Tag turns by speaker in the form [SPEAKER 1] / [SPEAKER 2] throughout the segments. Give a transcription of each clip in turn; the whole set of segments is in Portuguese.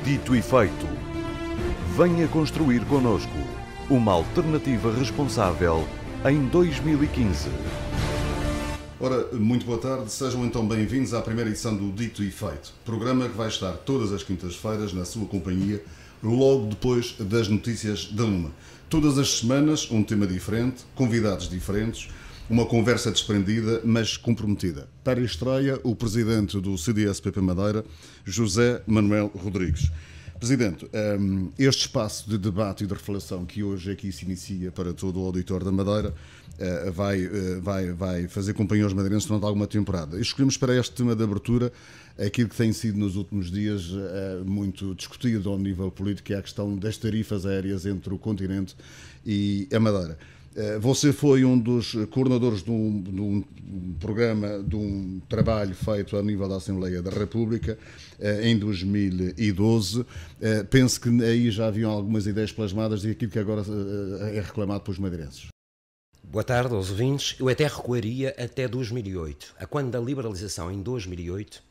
[SPEAKER 1] Dito e feito, venha construir connosco uma alternativa responsável em 2015.
[SPEAKER 2] Ora, muito boa tarde, sejam então bem-vindos à primeira edição do Dito e Feito, programa que vai estar todas as quintas-feiras na sua companhia, logo depois das notícias da Luma. Todas as semanas, um tema diferente, convidados diferentes, uma conversa desprendida, mas comprometida. Para a estreia, o presidente do CDS-PP Madeira, José Manuel Rodrigues. Presidente, este espaço de debate e de reflexão que hoje aqui se inicia para todo o auditório da Madeira vai fazer companhia aos madeirenses durante alguma temporada. Escolhemos para este tema de abertura aquilo que tem sido nos últimos dias muito discutido ao nível político, que é a questão das tarifas aéreas entre o continente e a Madeira. Você foi um dos coordenadores de um programa, de um trabalho feito a nível da Assembleia da República em 2012. Penso que aí já haviam algumas ideias plasmadas daquilo que agora é reclamado pelos madeirenses.
[SPEAKER 3] Boa tarde aos ouvintes. Eu até recuaria até 2008. A quando da liberalização em 2008,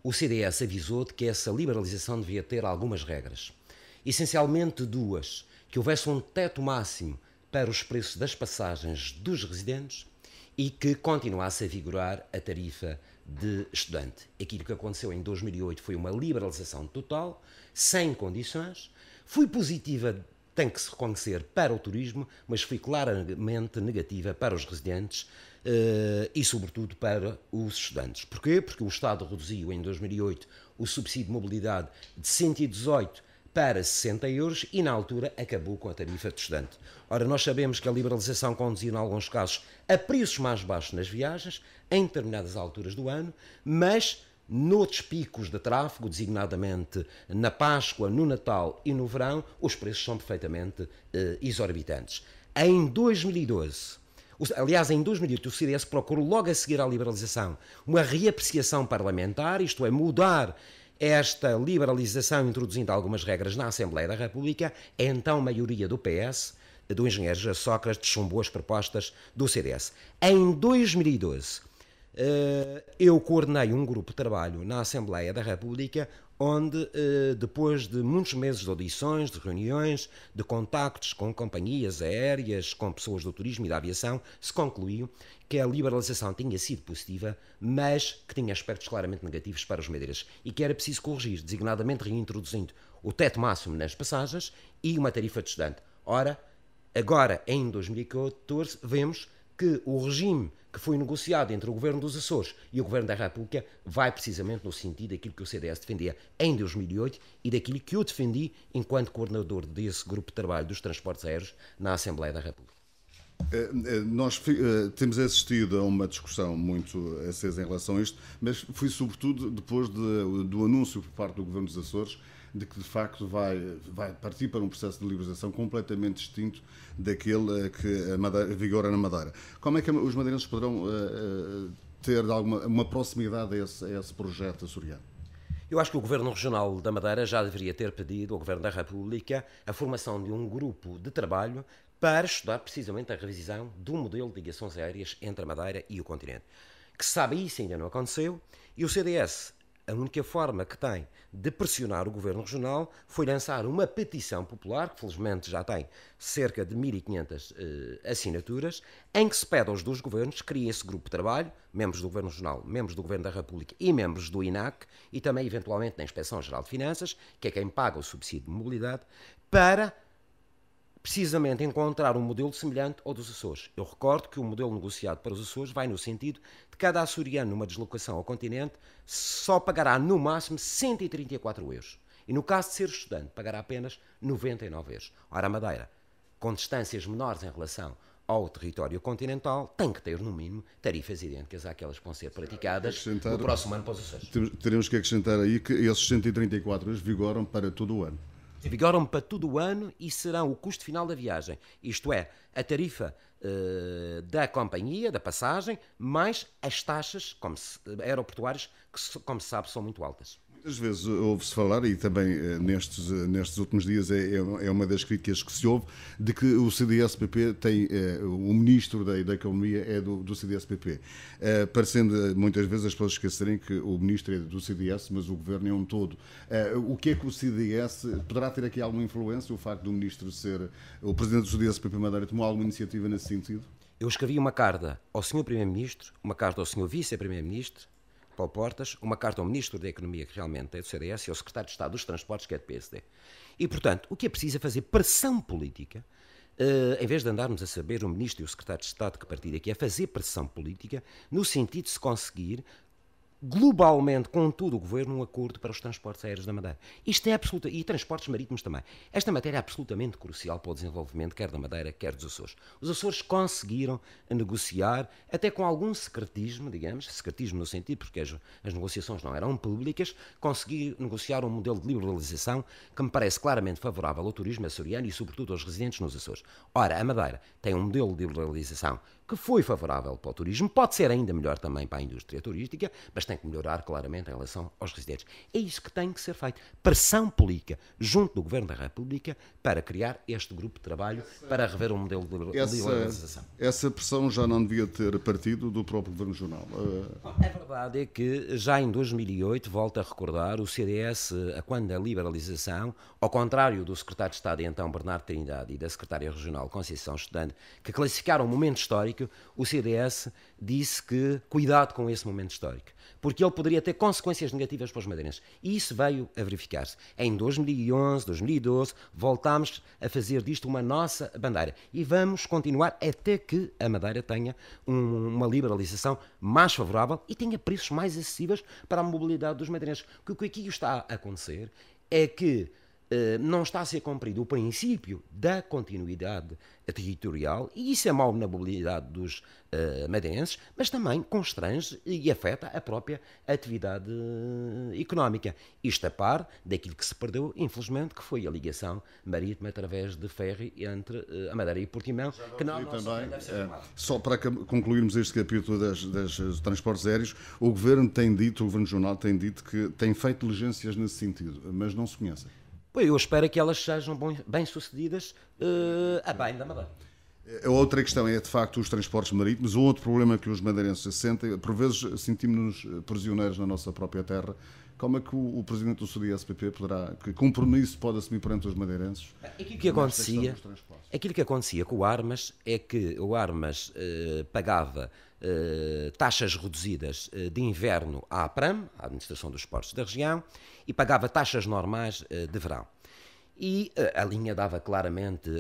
[SPEAKER 3] o CDS avisou de que essa liberalização devia ter algumas regras. Essencialmente duas: que houvesse um teto máximo para os preços das passagens dos residentes e que continuasse a vigorar a tarifa de estudante. Aquilo que aconteceu em 2008 foi uma liberalização total, sem condições. Foi positiva, tem que se reconhecer, para o turismo, mas foi claramente negativa para os residentes e, sobretudo, para os estudantes. Porquê? Porque o Estado reduziu em 2008 o subsídio de mobilidade de 118 para 60 euros e, na altura, acabou com a tarifa de estudante. Ora, nós sabemos que a liberalização conduziu, em alguns casos, a preços mais baixos nas viagens, em determinadas alturas do ano, mas noutros picos de tráfego, designadamente na Páscoa, no Natal e no verão, os preços são perfeitamente exorbitantes. Em 2012... Aliás, em 2008, o CDS procurou, logo a seguir à liberalização, uma reapreciação parlamentar, isto é, mudar esta liberalização, introduzindo algumas regras na Assembleia da República. A então maioria do PS, do engenheiro José Sócrates, chumbou as propostas do CDS. Em 2012, eu coordenei um grupo de trabalho na Assembleia da República, onde, depois de muitos meses de audições, de reuniões, de contactos com companhias aéreas, com pessoas do turismo e da aviação, se concluiu que a liberalização tinha sido positiva, mas que tinha aspectos claramente negativos para os madeirenses e que era preciso corrigir, designadamente reintroduzindo o teto máximo nas passagens e uma tarifa de estudante. Ora, agora, em 2014, vemos que o regime que foi negociado entre o Governo dos Açores e o Governo da República vai precisamente no sentido daquilo que o CDS defendia em 2008 e daquilo que eu defendi enquanto coordenador desse grupo de trabalho dos transportes aéreos na Assembleia da República.
[SPEAKER 2] Nós temos assistido a uma discussão muito acesa em relação a isto, mas foi sobretudo depois do anúncio por parte do Governo dos Açores de que de facto vai partir para um processo de liberalização completamente distinto daquele que vigora na Madeira. Como é que os madeirenses poderão ter uma proximidade a esse projeto açoriano?
[SPEAKER 3] Eu acho que o Governo Regional da Madeira já deveria ter pedido ao Governo da República a formação de um grupo de trabalho para estudar precisamente a revisão do modelo de ligações aéreas entre a Madeira e o continente. Que se sabe, isso ainda não aconteceu, e o CDS, a única forma que tem de pressionar o Governo Regional foi lançar uma petição popular, que felizmente já tem cerca de 1.500 assinaturas, em que se pede aos dois governos que criem esse grupo de trabalho, membros do Governo Regional, membros do Governo da República e membros do INAC, e também eventualmente da Inspeção-Geral de Finanças, que é quem paga o subsídio de mobilidade, para precisamente encontrar um modelo semelhante ao dos Açores. Eu recordo que o modelo negociado para os Açores vai no sentido de cada açoriano numa deslocação ao continente só pagará no máximo 134 euros. E no caso de ser estudante, pagará apenas 99 euros. Ora, a Madeira, com distâncias menores em relação ao território continental, tem que ter, no mínimo, tarifas idênticas àquelas que vão ser praticadas no próximo ano para os Açores.
[SPEAKER 2] Teremos que acrescentar aí que esses 134 euros vigoram para todo o ano.
[SPEAKER 3] Vigoram para todo o ano e serão o custo final da viagem. Isto é, a tarifa da companhia, da passagem, mais as taxas aeroportuárias, que, como se sabe, são muito altas.
[SPEAKER 2] Às vezes ouve-se falar, e também nestes últimos dias é uma das críticas que se ouve, de que o CDS-PP tem, o ministro da Economia é do CDS-PP, parecendo muitas vezes as pessoas esquecerem que o ministro é do CDS, mas o governo é um todo. O que é que o CDS, poderá ter aqui alguma influência, o facto do ministro ser o presidente do CDS-PP Madeira, tomou alguma iniciativa nesse sentido?
[SPEAKER 3] Eu escrevi uma carta ao Sr. Primeiro-Ministro, uma carta ao Sr. Vice-Primeiro-Ministro, Paulo Portas, uma carta ao Ministro da Economia, que realmente é do CDS, e ao Secretário de Estado dos Transportes, que é do PSD. E, portanto, o que é preciso é fazer pressão política, em vez de andarmos a saber o Ministro e o Secretário de Estado que partido aqui, é fazer pressão política no sentido de se conseguir globalmente, contudo, o Governo, um acordo para os transportes aéreos da Madeira. Isto é absoluto, e transportes marítimos também. Esta matéria é absolutamente crucial para o desenvolvimento, quer da Madeira, quer dos Açores. Os Açores conseguiram negociar, até com algum secretismo, digamos, secretismo no sentido, porque as negociações não eram públicas, conseguiram negociar um modelo de liberalização que me parece claramente favorável ao turismo açoriano e, sobretudo, aos residentes nos Açores. Ora, a Madeira tem um modelo de liberalização que foi favorável para o turismo, pode ser ainda melhor também para a indústria turística, mas tem que melhorar claramente em relação aos residentes. É isso que tem que ser feito. Pressão política junto do Governo da República para criar este grupo de trabalho para rever um modelo de liberalização.
[SPEAKER 2] Essa pressão já não devia ter partido do próprio Governo Regional?
[SPEAKER 3] A verdade é que já em 2008, volto a recordar, o CDS, quando a liberalização, ao contrário do Secretário de Estado, então Bernardo Trindade, e da Secretária Regional Conceição Estudante, que classificaram o momento histórico, o CDS disse que cuidado com esse momento histórico, porque ele poderia ter consequências negativas para os madeirenses. E isso veio a verificar-se. Em 2011, 2012, voltámos a fazer disto uma nossa bandeira. E vamos continuar até que a Madeira tenha uma liberalização mais favorável e tenha preços mais acessíveis para a mobilidade dos madeirenses. O que aqui está a acontecer é que não está a ser cumprido o princípio da continuidade territorial, e isso é mau na mobilidade dos madeirenses, mas também constrange e afeta a própria atividade económica. Isto a par daquilo que se perdeu, infelizmente, que foi a ligação marítima através de ferry entre a Madeira e Portimão, que não
[SPEAKER 2] também, só para concluirmos este capítulo dos transportes aéreos, o Governo tem dito, o Governo Regional tem dito que tem feito diligências nesse sentido, mas não se conhecem.
[SPEAKER 3] Pois eu espero que elas sejam bem-sucedidas a bem da Madeira.
[SPEAKER 2] A outra questão é, de facto, os transportes marítimos. Um outro problema que os madeirenses sentem, por vezes sentimos-nos prisioneiros na nossa própria terra. Como é que o Presidente do CDS-PP poderá, que compromisso pode assumir perante os madeirenses?
[SPEAKER 3] Aquilo que acontecia com o Armas é que o Armas pagava taxas reduzidas de inverno à APRAM, à Administração dos Portos da região, e pagava taxas normais de verão. E a linha dava claramente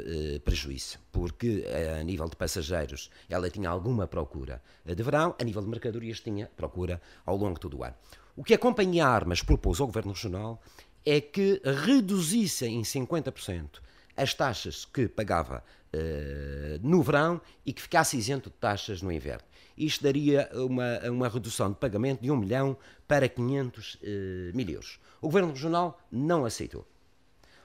[SPEAKER 3] prejuízo, porque a nível de passageiros ela tinha alguma procura de verão, a nível de mercadorias tinha procura ao longo de todo o ano. O que a Companhia Armas propôs ao Governo Regional é que reduzisse em 50% as taxas que pagava no verão e que ficasse isento de taxas no inverno. Isto daria uma redução de pagamento de 1 milhão para 500 mil euros. O Governo Regional não aceitou.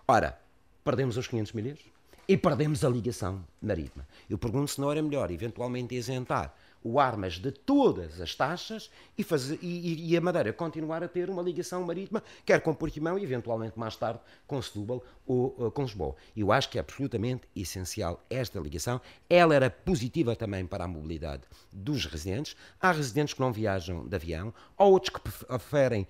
[SPEAKER 3] Ora, perdemos os 500 mil euros e perdemos a ligação marítima. Eu pergunto se não era melhor eventualmente isentar o Armas de todas as taxas e a Madeira continuar a ter uma ligação marítima, quer com Portimão e eventualmente mais tarde com Setúbal ou com Lisboa. Eu acho que é absolutamente essencial esta ligação. Ela era positiva também para a mobilidade dos residentes. Há residentes que não viajam de avião, há outros que preferem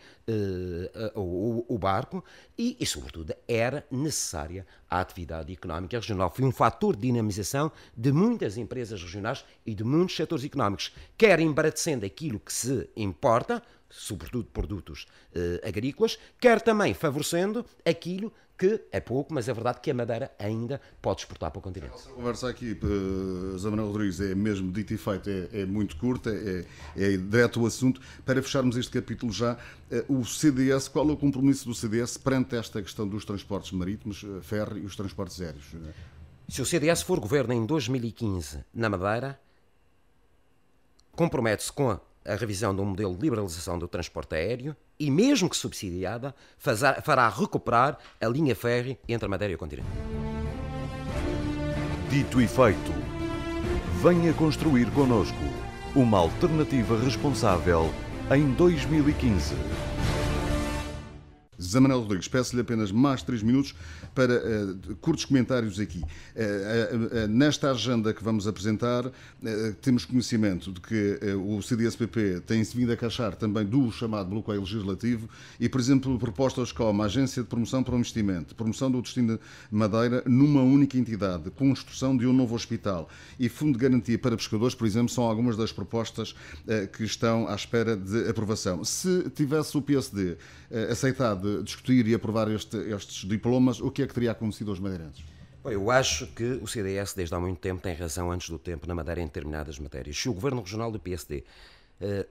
[SPEAKER 3] o barco e, sobretudo, era necessária a atividade económica regional. Foi um fator de dinamização de muitas empresas regionais e de muitos setores económicos, quer embaratecendo aquilo que se importa, sobretudo produtos agrícolas, quer também favorecendo aquilo que é pouco, mas é verdade que a Madeira ainda pode exportar para o continente.
[SPEAKER 2] A conversa aqui, José Manuel Rodrigues, é mesmo dito e feito, é muito curta, é direto ao assunto. Para fecharmos este capítulo já, o CDS, qual é o compromisso do CDS perante esta questão dos transportes marítimos, ferro e os transportes aéreos?
[SPEAKER 3] Se o CDS for governo em 2015 na Madeira, compromete-se com a revisão de um modelo de liberalização do transporte aéreo e, mesmo que subsidiada, fará recuperar a linha férrea entre a Madeira e o continente.
[SPEAKER 1] Dito e feito, venha construir connosco uma alternativa responsável em 2015.
[SPEAKER 2] José Manuel Rodrigues, peço-lhe apenas mais 3 minutos para curtos comentários aqui. Nesta agenda que vamos apresentar, temos conhecimento de que o CDS-PP tem-se vindo a queixar também do chamado bloqueio legislativo e, por exemplo, propostas como a Agência de Promoção para o Investimento, promoção do destino de Madeira numa única entidade, construção de um novo hospital e fundo de garantia para pescadores, por exemplo, são algumas das propostas que estão à espera de aprovação. Se tivesse o PSD aceitado discutir e aprovar estes diplomas, o que é que teria acontecido aos madeirenses?
[SPEAKER 3] Bom, eu acho que o CDS, desde há muito tempo, tem razão antes do tempo na Madeira em determinadas matérias. Se o Governo Regional do PSD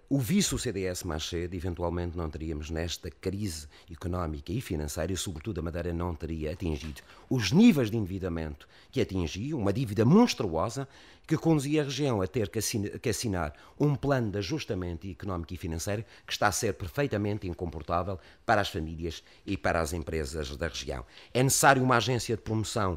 [SPEAKER 3] ouvisse o CDS mais cedo, eventualmente não teríamos nesta crise económica e financeira e, sobretudo, a Madeira não teria atingido os níveis de endividamento que atingiu, uma dívida monstruosa que conduzia a região a ter que assinar um plano de ajustamento económico e financeiro que está a ser perfeitamente incomportável para as famílias e para as empresas da região. É necessário uma agência de promoção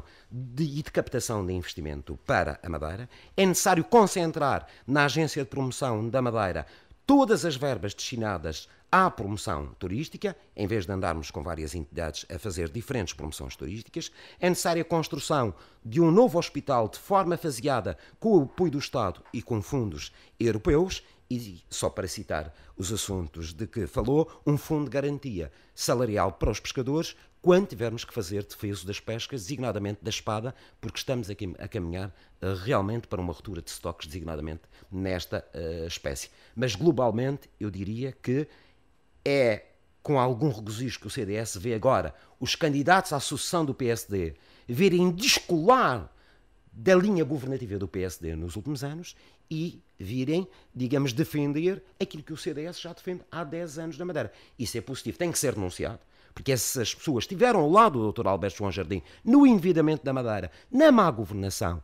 [SPEAKER 3] e de captação de investimento para a Madeira, é necessário concentrar na agência de promoção da Madeira todas as verbas destinadas à promoção turística, em vez de andarmos com várias entidades a fazer diferentes promoções turísticas, é necessária a construção de um novo hospital de forma faseada com o apoio do Estado e com fundos europeus e, só para citar os assuntos de que falou, um fundo de garantia salarial para os pescadores quando tivermos que fazer defeso das pescas, designadamente da espada, porque estamos aqui a caminhar realmente para uma ruptura de estoques, designadamente nesta espécie. Mas globalmente eu diria que é com algum regozijo que o CDS vê agora os candidatos à sucessão do PSD virem descolar da linha governativa do PSD nos últimos anos e virem, digamos, defender aquilo que o CDS já defende há 10 anos na Madeira. Isso é positivo, tem que ser denunciado, porque essas pessoas estiveram ao lado do Dr. Alberto João Jardim no endividamento da Madeira, na má governação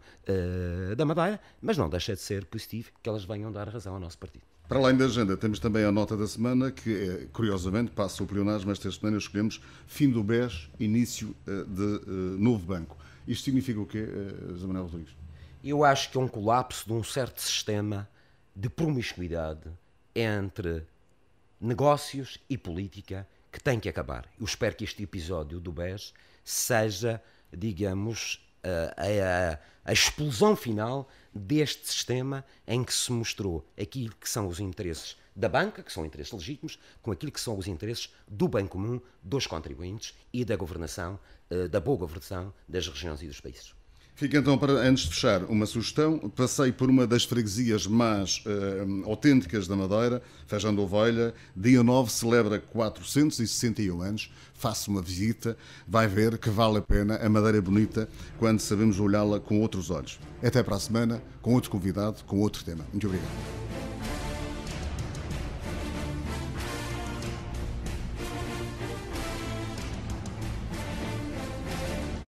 [SPEAKER 3] da Madeira, mas não deixa de ser positivo que elas venham dar razão ao nosso partido.
[SPEAKER 2] Para além da agenda, temos também a nota da semana, que curiosamente passa o pleonasmo, mas esta semana escolhemos fim do BES, início de novo banco. Isto significa o quê, José Manuel Rodrigues?
[SPEAKER 3] Eu acho que é um colapso de um certo sistema de promiscuidade entre negócios e política que tem que acabar. Eu espero que este episódio do BES seja, digamos, a explosão final deste sistema em que se mostrou aquilo que são os interesses da banca, que são interesses legítimos, com aquilo que são os interesses do bem comum, dos contribuintes e da governação, da boa governação das regiões e dos países.
[SPEAKER 2] Fica então, antes de fechar, uma sugestão. Passei por uma das freguesias mais autênticas da Madeira, Feijão da Ovelha. Dia 9 celebra 461 anos. Faça uma visita, vai ver que vale a pena. A Madeira é bonita quando sabemos olhá-la com outros olhos. Até para a semana, com outro convidado, com outro tema. Muito obrigado.